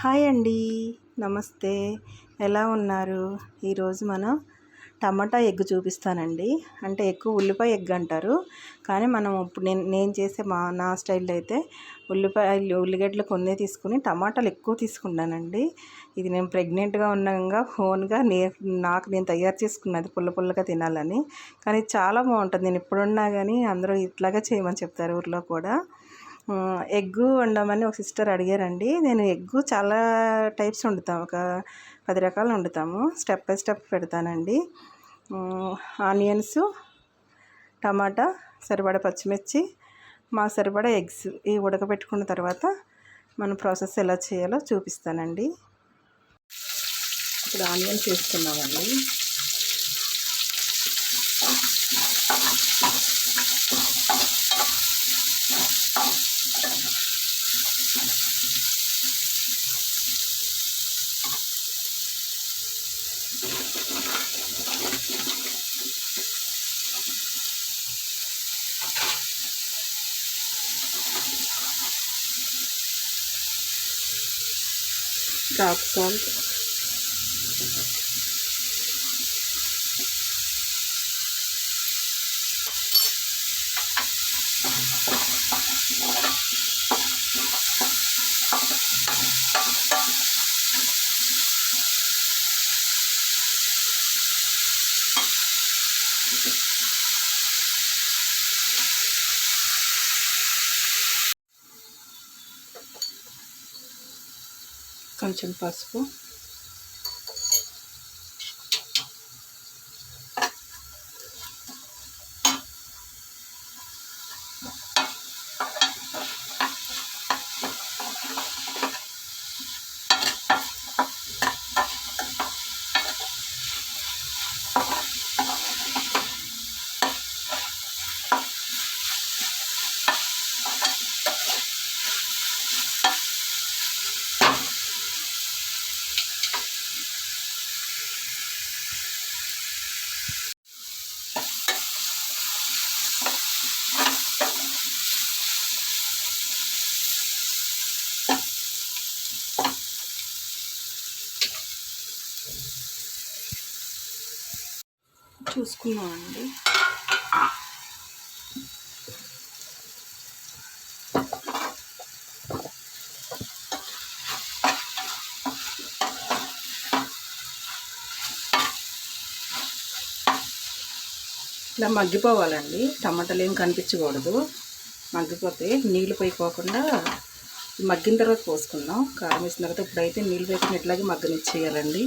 Hi అండి, నమస్తే. ఎలా ఉన్నారు? ఈరోజు మనం టమాటా ఎగ్ చూపిస్తానండి. అంటే ఎక్కువ ఉల్లిపాయ ఎగ్ అంటారు, కానీ మనం ఇప్పుడు నేను చేసే నా స్టైల్లో అయితే ఉల్లిగడ్డలు కొన్ని తీసుకుని టమాటాలు ఎక్కువ తీసుకున్నానండి. ఇది నేను ప్రెగ్నెంట్గా ఉన్నాగా ఓన్గా నాకు నేను తయారు చేసుకున్నది పుల్ల పుల్లగా తినాలని. కానీ చాలా బాగుంటుంది. నేను ఎప్పుడున్నా కానీ అందరూ ఇట్లాగే చేయమని చెప్తారు ఊర్లో కూడా. ఎగ్గు వండమని ఒక సిస్టర్ అడిగారండి. నేను ఎగ్గు చాలా టైప్స్ వండుతాము, ఒక 10 రకాలు వండుతాము. స్టెప్ బై స్టెప్ పెడతానండి. ఆనియన్స్, టమాటా, సరిపడా పచ్చిమిర్చి, సరిపడా ఎగ్స్ ఇవి ఉడకబెట్టుకున్న తర్వాత మన ప్రాసెస్ ఎలా చేయాలో చూపిస్తానండి. ఇప్పుడు ఆనియన్స్ వేసుకున్నామండి. రాక్ సాల్ట్, కొంచెం పసుపు, చూసుకున్నామండి. ఇలా మగ్గిపోవాలండి. టమాటాలు ఏం కనిపించకూడదు. మగ్గిపోతే నీళ్ళు పోయిపోకుండా మగ్గిన తర్వాత పోసుకుందాం. కారం వేసిన తర్వాత ఇప్పుడైతే నీళ్ళు వేసుకుని ఇట్లాగే మగ్గనిచ్చేయాలండి.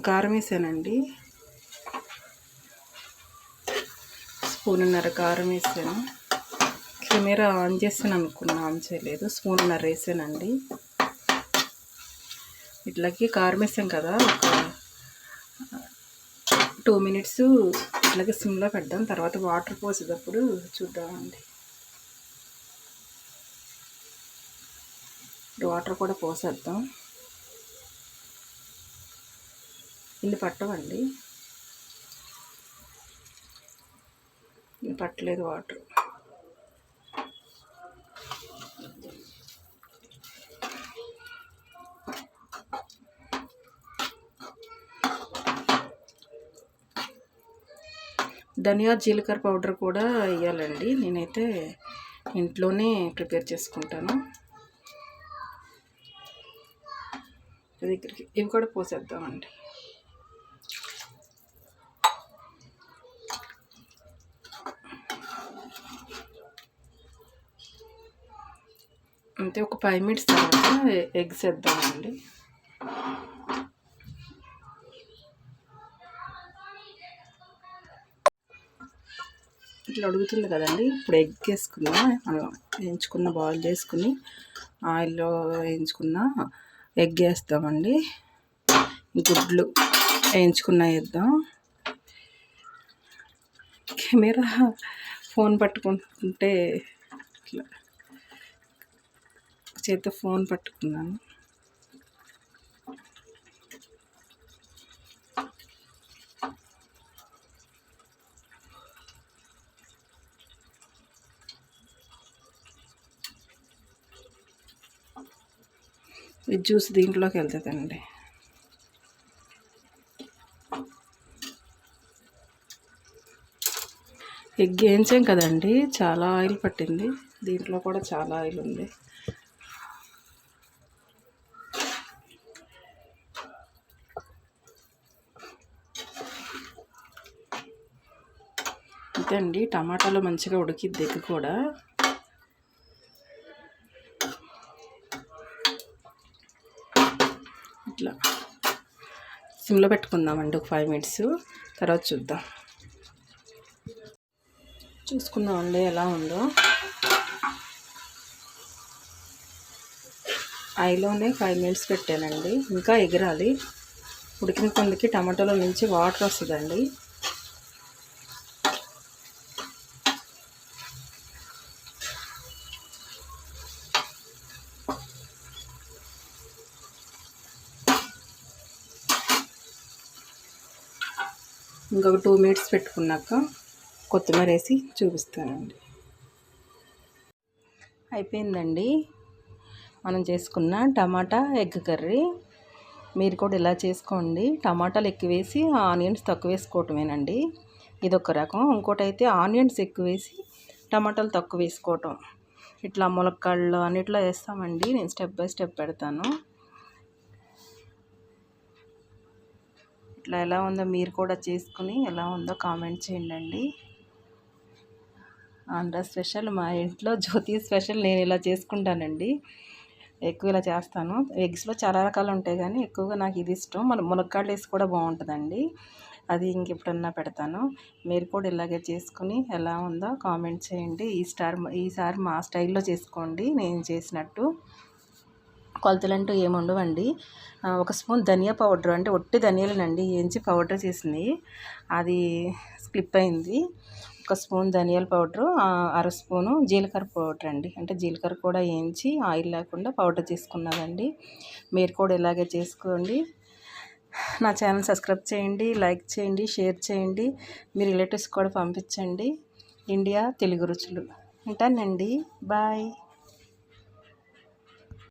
కారం వేసానండి. స్పూన్నర కారం వేసాను. కెమెరా ఆన్ చేస్తాను అనుకున్నా, ఆన్ చేయలేదు. స్పూన్నర వేసానండి. ఇట్లాగే కారం వేసాం కదా, ఒక 2 మినిట్స్ ఇట్లాగే సిమ్లో పెడదాం. తర్వాత వాటర్ పోసేటప్పుడు చూద్దామండి. వాటర్ కూడా పోసేద్దాం. ఇన్ని పట్టవండి, ఇన్ని పట్టలేదు వాటర్. ధనియా జీలకర్ర పౌడర్ కూడా వేయాలండి. నేనైతే ఇంట్లోనే ప్రిపేర్ చేసుకుంటాను. దగ్గరికి ఇవి కూడా పోసేద్దామండి. అంతే, ఒక 5 మినిట్స్ తర్వాత ఎగ్స్ వేద్దామండి. ఇట్లా అడుగుతుంది కదండి. ఇప్పుడు ఎగ్ వేసుకున్నా, వేయించుకున్న బాయిల్ చేసుకుని ఆయిల్లో వేయించుకున్న ఎగ్ వేస్తామండి. గుడ్లు వేయించుకున్న వేద్దాం. కెమెరా ఫోన్ పట్టుకుంటే ఇట్లా చేతితో ఫోన్ పట్టుకున్నాను. ఈ జ్యూస్ దీంట్లోకి వెళ్తుందండి. ఎగ్ వేయించాం కదండి, చాలా ఆయిల్ పట్టింది. దీంట్లో కూడా చాలా ఆయిల్ ఉంది. అంతే అండి, టమాటాలో మంచిగా ఉడికిద్ది ఎగ్ కూడా. ఇట్లా సిమ్లో పెట్టుకుందామండి ఒక 5 మినిట్స్, తర్వాత చూసుకుందామండి ఎలా ఉందో. ఐలోనే 5 మినిట్స్ పెట్టానండి, ఇంకా ఎగరాలి. ఉడికిన కొందికి టమాటాలో నుంచి వాటర్ వస్తుందండి. ఇంకొక 2 మినిట్స్ పెట్టుకున్నాక కొత్తిమీర వేసి చూపిస్తానండి. అయిపోయిందండి మనం చేసుకున్న టమాటా ఎగ్ కర్రీ. మీరు కూడా ఇలా చేసుకోండి. టమాటాలు ఎక్కువ వేసి ఆనియన్స్ తక్కువ వేసుకోవటమేనండి, ఇదొక రకం. ఇంకోటి అయితే ఆనియన్స్ ఎక్కువ వేసి టమాటాలు తక్కువ వేసుకోవటం. ఇట్లా ములక్కాళ్ళు అన్నిట్లో వేస్తామండి. నేను స్టెప్ బై స్టెప్ పెడతాను. ఇట్లా ఎలా ఉందో మీరు కూడా చేసుకుని ఎలా ఉందో కామెంట్ చేయండి. ఆంధ్ర స్పెషల్, మా ఇంట్లో జ్యోతి స్పెషల్ నేను ఇలా చేసుకుంటానండి. ఎక్కువ ఇలా చేస్తాను. ఎగ్స్లో చాలా రకాలు ఉంటాయి కానీ ఎక్కువగా నాకు ఇది ఇష్టం. మునక్కాడలు వేసి కూడా బాగుంటుందండి. అది ఇంకెప్పుడన్నా పెడతాను. మీరు కూడా ఇలాగే చేసుకుని ఎలా ఉందో కామెంట్ చేయండి. ఈసారి మా స్టైల్లో చేసుకోండి నేను చేసినట్టు. కొలతలంటూ ఏమి ఉండవండి. 1 స్పూన్ ధనియా పౌడర్, అంటే ఒట్టి ధనియాలనండి వేయించి పౌడర్ చేసింది, అది స్లిప్ అయింది. 1 స్పూన్ ధనియాల పౌడరు, 1/2 స్పూను జీలకర్ర పౌడర్ అండి, అంటే జీలకర్ర కూడా వేయించి ఆయిల్ లేకుండా పౌడర్ చేసుకున్నదండి. మీరు కూడా ఇలాగే చేసుకోండి. నా ఛానల్ సబ్స్క్రైబ్ చేయండి, లైక్ చేయండి, షేర్ చేయండి. మీ రిలేటివ్స్ కూడా పంపించండి. ఇండియా తెలుగు రుచులు. ఉంటానండి, బాయ్.